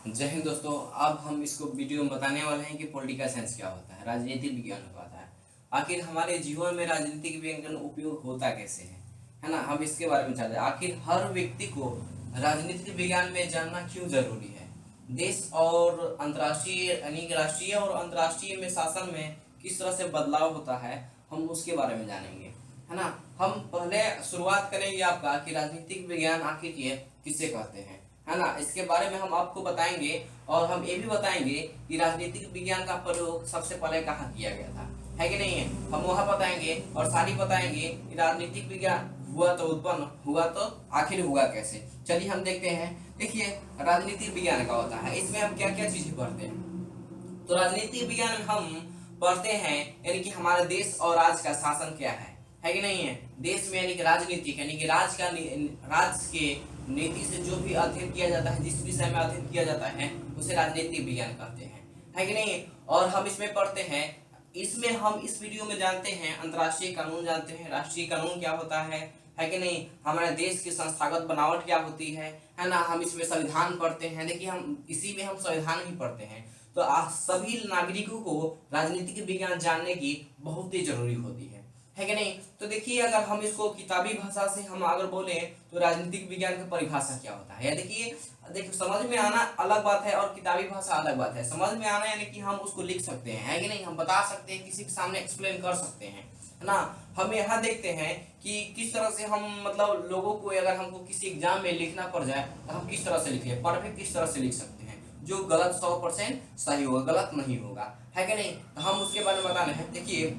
जय हिंद दोस्तों। अब हम इसको वीडियो में बताने वाले हैं कि पॉलिटिकल साइंस क्या होता है, राजनीतिक विज्ञान क्या होता है, आखिर हमारे जीवन में राजनीतिक विज्ञान का उपयोग होता कैसे है ना। हम इसके बारे में जानते हैं आखिर हर व्यक्ति को राजनीतिक विज्ञान में जानना क्यों जरूरी है। देश और अंतर्राष्ट्रीय यानी कि राष्ट्रीय और अंतर्राष्ट्रीय में शासन में किस तरह से बदलाव होता है, हम उसके बारे में जानेंगे, है ना। हम पहले शुरुआत करेंगे आपका कि राजनीतिक विज्ञान आखिर ये किसे कहते हैं, है ना। इसके बारे में हम आपको बताएंगे और हम ये भी बताएंगे कि राजनीतिक विज्ञान का प्रयोग सबसे पहले कहाँ किया गया था, है कि नहीं है। हम वहाँ बताएंगे और सारी बताएंगे कि राजनीतिक विज्ञान हुआ तो उत्पन्न हुआ तो आखिर हुआ कैसे। चलिए हम देखते हैं। देखिए राजनीतिक विज्ञान का होता है, इसमें हम क्या क्या चीजें पढ़ते हैं। तो राजनीतिक विज्ञान में हम पढ़ते हैं यानी कि हमारे देश और राज्य का शासन क्या है कि नहीं है। देश में यानी कि राजनीतिक यानी कि राज्य के नीति से जो भी अध्ययन किया जाता है, जिस विषय में अध्ययन किया जाता है उसे राजनीतिक विज्ञान कहते हैं, है कि नहीं। और हम इसमें पढ़ते हैं, इसमें हम इस वीडियो में जानते हैं अंतर्राष्ट्रीय कानून जानते हैं, राष्ट्रीय कानून क्या होता है कि नहीं। हमारे देश की संस्थागत बनावट क्या होती है ना। हम इसमें संविधान पढ़ते हैं। देखिए हम इसी में हम संविधान भी पढ़ते हैं। तो सभी नागरिकों को राजनीतिक विज्ञान जानने की बहुत ही जरूरी होती है कि नहीं। तो देखिए अगर हम इसको किताबी भाषा से हम अगर बोले तो राजनीतिक विज्ञान की परिभाषा क्या होता है। देखिए देखिए समझ में आना अलग बात है और किताबी भाषा अलग बात है। समझ में आना यानी कि हम उसको लिख सकते हैं, है कि नहीं, हम बता सकते हैं, किसी के सामने एक्सप्लेन कर सकते हैं, है ना। हम यहाँ देखते हैं कि किस तरह से हम मतलब लोगों को अगर हमको किसी एग्जाम में लिखना पड़ जाए तो हम किस तरह से लिखे, परफेक्ट किस तरह से लिख सकते हैं, जो गलत 100% सही होगा, गलत नहीं होगा, है कि नहीं। तो हम उसके बारे में बताने हैं। देखिए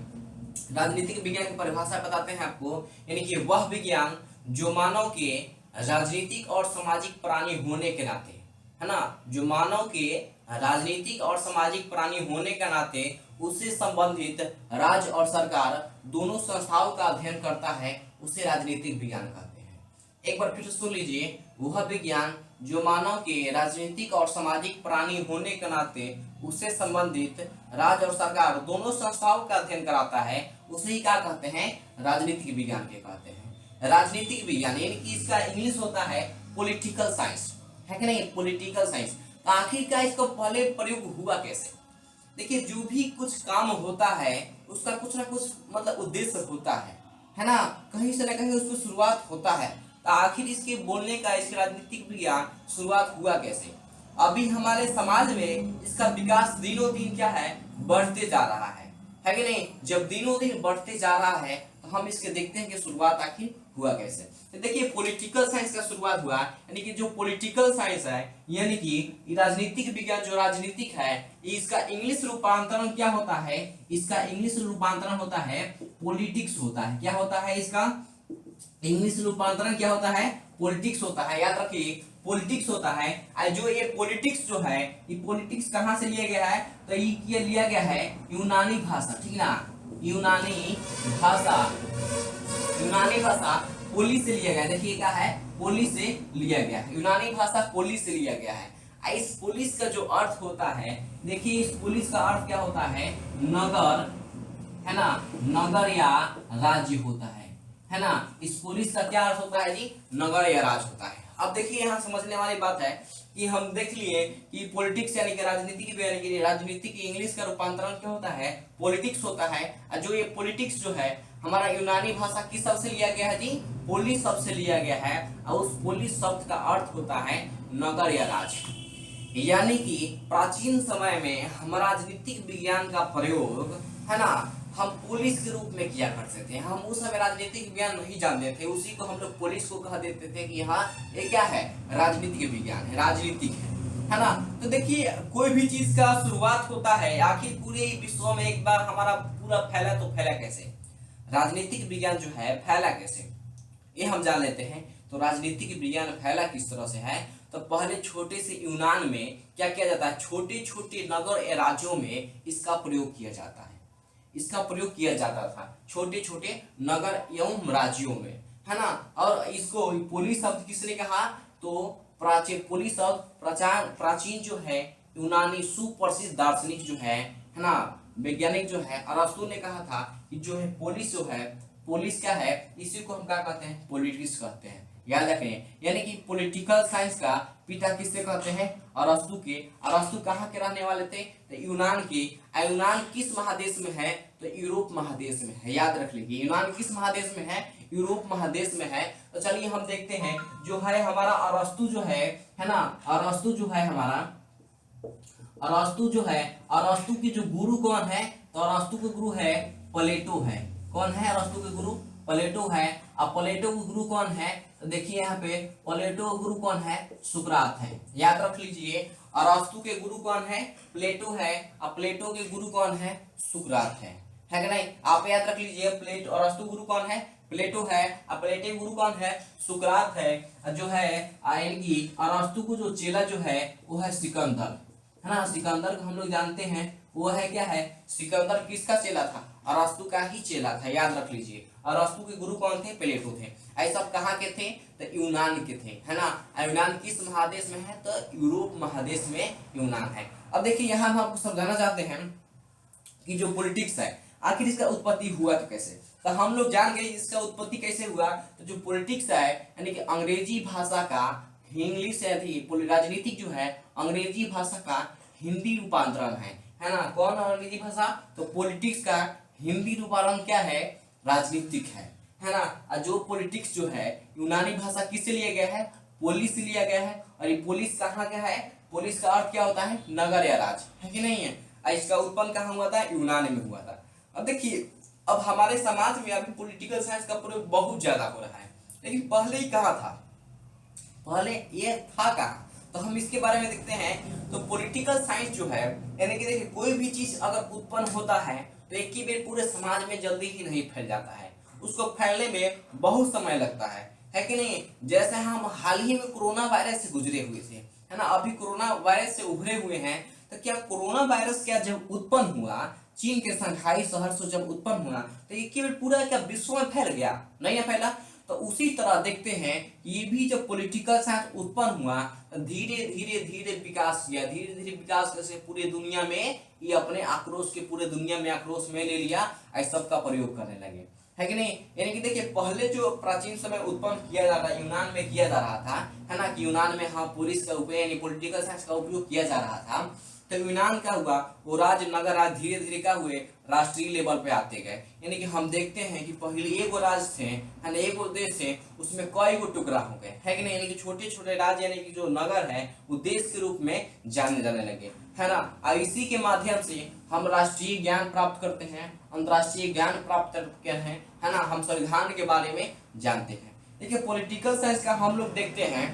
राजनीतिक विज्ञान की परिभाषा बताते हैं आपको, यानी कि वह विज्ञान जो मानव के राजनीतिक और सामाजिक प्राणी होने के नाते, है ना, जो मानव के राजनीतिक और सामाजिक प्राणी होने के नाते उससे संबंधित राज्य और सरकार दोनों संस्थाओं का अध्ययन करता है, उसे राजनीतिक विज्ञान कहते हैं। एक बार फिर सुन लीजिए, वह विज्ञान जो मानव के राजनीतिक और सामाजिक प्राणी होने के नाते उससे संबंधित राज्य और सरकार दोनों संस्थाओं का अध्ययन कराता है, उसे ही क्या कहते हैं, राजनीतिक विज्ञान के कहते हैं। राजनीतिक विज्ञान यानी कि इसका इंग्लिश होता है पॉलिटिकल साइंस, है कि नहीं, पॉलिटिकल साइंस। तो आखिरकार इसका पहले प्रयोग हुआ कैसे। देखिए जो भी कुछ काम होता है उसका कुछ ना कुछ मतलब उद्देश्य होता है ना, कहीं से ना कहीं उसकी शुरुआत होता है। तो आखिर इसके बोलने का, इसके राजनीतिक विज्ञान शुरुआत हुआ कैसे। अभी हमारे समाज में इसका विकास दिनों दिन क्या है, बढ़ते जा रहा है कि नहीं। जब दिनों दिन बढ़ते जा रहा है तो हम इसके देखते हैं कि शुरुआत आखिर हुआ कैसे। तो देखिए पॉलिटिकल साइंस का शुरुआत हुआ यानी कि जो पॉलिटिकल साइंस है यानी कि राजनीतिक विज्ञान जो राजनीतिक है, इसका इंग्लिश रूपांतरण क्या होता है, इसका इंग्लिश रूपांतरण होता है पॉलिटिक्स होता है। क्या होता है इसका इंग्लिश रूपांतरण, क्या होता है, पॉलिटिक्स होता है। याद रखिए पॉलिटिक्स होता है। जो ये पॉलिटिक्स जो है, ये पॉलिटिक्स कहाँ से लिया गया है, तो ये लिया गया है यूनानी भाषा, ठीक ना, यूनानी भाषा, यूनानी भाषा पोली से लिया गया। देखिए क्या है, पोली से लिया गया है, यूनानी भाषा पोली से लिया गया है। इस पुलिस का जो अर्थ होता है, देखिए इस पुलिस का अर्थ क्या होता है, नगर, है ना, नगर या राज्य होता है ना। इस पुलिस का क्या अर्थ होता है जी, नगर या राज्य होता है। अब देखिए यहाँ समझने वाली बात है कि हम देख लिए कि पॉलिटिक्स यानी कि राजनीति की इंग्लिश का रूपांतरण क्या होता है, पॉलिटिक्स होता है। और जो ये पॉलिटिक्स जो है हमारा यूनानी भाषा किस शब्द से लिया गया है जी, पोलिस शब्द से लिया गया है। और उस पोलिस शब्द का अर्थ होता है नगर या राज्य। यानी कि प्राचीन समय में हम राजनीतिक विज्ञान का प्रयोग, है ना, हम पुलिस के रूप में किया करते थे। हम उस समय राजनीतिक विज्ञान नहीं जानते थे, उसी को हम लोग पुलिस को कह देते थे कि हाँ ये क्या है, राजनीतिक विज्ञान है, राजनीतिक है ना। तो देखिए कोई भी चीज का शुरुआत होता है, आखिर पूरे विश्व में एक बार हमारा पूरा फैला तो फैला कैसे, राजनीतिक विज्ञान जो है फैला कैसे, ये हम जान लेते हैं। तो राजनीतिक विज्ञान फैला किस तरह से है, तो पहले छोटे से यूनान में क्या किया जाता है, छोटे छोटे नगर या राज्यों में इसका प्रयोग किया जाता है, इसका प्रयोग किया जाता था छोटे छोटे नगर एवं राज्यों में, है ना। और इसको पुलिस शब्द किसने कहा, तो प्राचीन पुलिस शब्द प्राचीन जो है यूनानी सुप्रसिद्ध दार्शनिक जो है ना, वैज्ञानिक जो है अरस्तु ने कहा था कि जो है पुलिस जो है, पुलिस क्या है, इसी को हम क्या कहते हैं, पॉलिटिक्स कहते हैं। याद रखें। यानी कि पॉलिटिकल साइंस का पिता किससे कहते हैं, अरस्तु के। अरस्तु कहाँ के रहने वाले थे, तो यूनान के। यूनान किस महादेश में है, तो यूरोप महादेश में है, याद रख लीजिए। यूनान किस महादेश में है, यूरोप महादेश में है। तो चलिए हम देखते हैं जो है हमारा अरस्तु जो है ना, अरस्तु जो है हमारा, अरस्तु जो है, अरस्तु के जो गुरु कौन है, तो अरस्तु के गुरु है प्लेटो है। कौन है अरस्तु के गुरु, प्लेटो है। अब प्लेटो के गुरु कौन है, तो देखिए यहाँ पे प्लेटो के गुरु कौन है, सुकरात है। याद रख लीजिए, अरस्तु के गुरु कौन है, प्लेटो है। अब प्लेटो के गुरु कौन है, सुकरात है कि नहीं। आप याद रख लीजिए, प्लेटो, अरस्तु गुरु कौन है, प्लेटो है। अब प्लेटो गुरु कौन है, सुकरात है। जो है यानी अरस्तु को जो चेला जो है वो है सिकंदर, है ना। सिकंदर को हम लोग जानते हैं, वो है क्या है, सिकंदर किसका चेला था, अरस्तु का ही चेला था। याद रख लीजिए, अरस्तु के गुरु कौन थे, प्लेटो थे। ऐसा सब कहाँ के थे, तो यूनान के थे, है ना। यूनान किस महादेश में है, तो यूरोप महादेश में यूनान है। अब देखिए यहाँ हम आपको समझाना चाहते हैं कि जो पॉलिटिक्स है आखिर इसका उत्पत्ति हुआ तो कैसे। तो हम लोग जान गए इसका उत्पत्ति कैसे हुआ। तो जो पॉलिटिक्स है यानी कि अंग्रेजी भाषा का इंग्लिश राजनीतिक जो है अंग्रेजी भाषा का हिंदी रूपांतरण है ना। कौन अंग्रेजी भाषा, तो पॉलिटिक्स का हिंदी रूपांतरण क्या है, राजनीतिक है ना। और जो पॉलिटिक्स जो है यूनानी भाषा किससे लिया गया है, पोलिस से लिया गया है। और ये पोलिस कहाँ का है, पोलिस का अर्थ क्या होता है, नगर या राज, है कि नहीं है। इसका उत्पन्न कहाँ हुआ था, यूनान में हुआ था। अब देखिए, अब हमारे समाज में अभी पॉलिटिकल साइंस का प्रयोग बहुत ज्यादा हो रहा है, लेकिन पहले ही कहाँ था, पहले ये था कहाँ। तो हम इसके बारे में देखते हैं। तो पॉलिटिकल साइंस जो है यानी कि देखिए, कोई भी चीज अगर उत्पन्न होता है तो एक ही बार पूरे समाज में जल्दी ही नहीं फैल जाता है, उसको फैलने में बहुत समय लगता है कि नहीं। जैसे हम हाल ही में कोरोना वायरस से गुजरे हुए थे, है ना। अभी कोरोना वायरस से उभरे हुए हैं। तो क्या कोरोना वायरस क्या जब उत्पन्न हुआ, चीन के शंघाई शहर से जब उत्पन्न हुआ, तो ये केवल पूरा क्या विश्व में फैल गया, नहीं ना फैला। तो उसी तरह देखते हैं ये भी जब पॉलिटिकल साइंस उत्पन्न हुआ तो धीरे धीरे धीरे विकास किया, धीरे धीरे विकास करके पूरे दुनिया में ये अपने आक्रोश के पूरे दुनिया में आक्रोश में ले लिया, इस सब का प्रयोग करने लगे, है कि नहीं। यानी कि देखिए, पहले जो प्राचीन समय उत्पन्न किया जा रहा यूनान में किया जा रहा था, है ना, कि यूनान में हाँ पुलिस का उपयोग यानी पॉलिटिकल साइंस का उपयोग किया जा रहा था। तो यूनान क्या हुआ, वो राज नगर आज धीरे धीरे क्या हुए, राष्ट्रीय लेवल पे आते गए। यानी कि हम देखते हैं कि पहले एक राज थे, है ना, एक देश है, उसमें कई गो टुकड़ा हो गए, है कि नहीं। यानी कि छोटे छोटे राज्य यानी कि जो नगर है वो देश के रूप में जाने जाने लगे, है ना। और इसी के माध्यम से हम राष्ट्रीय ज्ञान प्राप्त करते हैं, अंतर्राष्ट्रीय ज्ञान प्राप्त करते हैं, है ना। हम संविधान के बारे में जानते हैं। देखिए, पॉलिटिकल साइंस का हम लोग देखते हैं,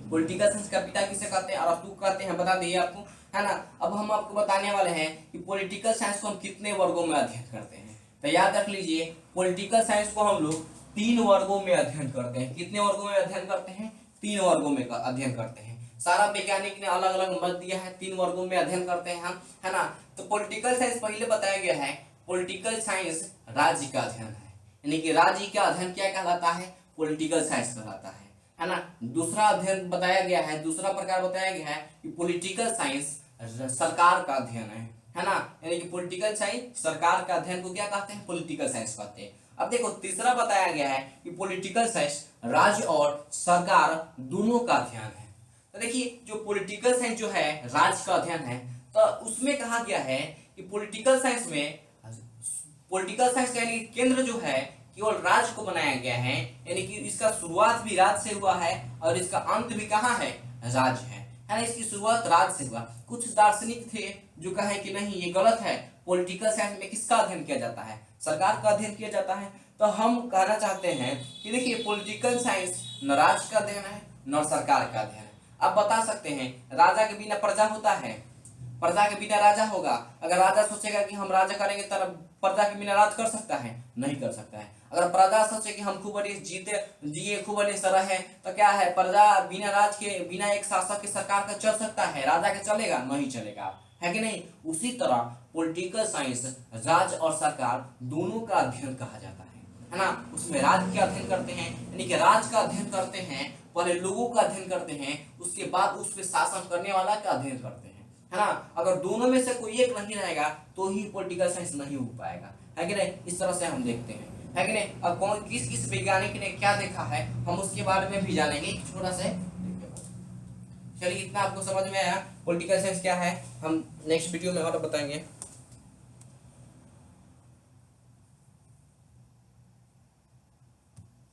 पॉलिटिकल साइंस का पिता किसे कहते हैं, अरस्तु कहते हैं, बता दिए आपको, है ना। अब हम आपको बताने वाले हैं कि पॉलिटिकल साइंस को हम कितने वर्गों में अध्ययन करते हैं। तो याद रख लीजिए, पॉलिटिकल साइंस को हम लोग 3 वर्गों में अध्ययन करते हैं। कितने वर्गों में अध्ययन करते हैं, 3 वर्गों में अध्ययन करते हैं। सारा वैज्ञानिक ने अलग अलग मत दिया है, 3 वर्गों में अध्ययन करते हैं हम, है ना। तो पॉलिटिकल साइंस पहले बताया गया है, पॉलिटिकल साइंस राज्य का अध्ययन है, यानी कि राज्य का अध्ययन क्या कहलाता है, पॉलिटिकल साइंस कहलाता है ना। दूसरा अध्ययन बताया गया है, दूसरा प्रकार बताया गया है कि पॉलिटिकल साइंस सरकार का अध्ययन है ना। यानी कि पॉलिटिकल साइंस सरकार का अध्ययन को क्या कहते हैं, पॉलिटिकल साइंस कहते हैं। अब देखो, तीसरा बताया गया है कि पॉलिटिकल साइंस राज्य और सरकार दोनों का अध्ययन है। तो देखिए, जो पॉलिटिकल साइंस जो है राज्य का अध्ययन है, तो उसमें कहा गया है कि पॉलिटिकल साइंस में, पॉलिटिकल साइंस का यानी केंद्र जो है केवल राज्य को बनाया गया है, यानी कि इसका शुरुआत भी राज्य से हुआ है और इसका अंत भी कहाँ है, राज्य है ना। इसकी शुरुआत राज्य से हुआ। कुछ दार्शनिक थे जो कहे कि नहीं ये गलत है, पॉलिटिकल साइंस में किसका अध्ययन किया जाता है, सरकार का अध्ययन किया जाता है। तो हम कहना चाहते हैं कि देखिए, पॉलिटिकल साइंस न राज्य का अध्ययन है न सरकार का अध्ययन है। अब बता सकते हैं, राजा के बिना प्रजा होता है, प्रजा के बिना राजा होगा। अगर राजा सोचेगा कि हम राजा करेंगे तब प्रजा के बिना राज कर सकता है, नहीं कर सकता है। अगर प्रजा सोचे कि हम खूब बढ़िया जीते जिए खूब बढ़िया से रहे, तो क्या है, प्रजा बिना राज के बिना एक शासक के सरकार का चल सकता है, राजा के चलेगा, नहीं चलेगा, है कि नहीं। उसी तरह पॉलिटिकल साइंस राज्य और सरकार दोनों का अध्ययन कहा जाता है ना। उसमें राज्य का अध्ययन करते हैं, यानी कि राज्य का अध्ययन करते हैं, पहले लोगों का अध्ययन करते हैं, उसके बाद उस पर शासन करने वाला का अध्ययन करते हैं, है ना। अगर दोनों में से कोई एक नहीं रहेगा तो ही पॉलिटिकल साइंस नहीं हो पाएगा, है कि नहीं। इस तरह से हम देखते हैं। है कि नहीं। अब कौन किस किस वैज्ञानिक ने क्या देखा है हम उसके बारे में भी जानेंगे एक छोटा सा। चलिए इतना आपको समझ में आया पॉलिटिकल साइंस क्या है, हम नेक्स्ट वीडियो में और बताएंगे।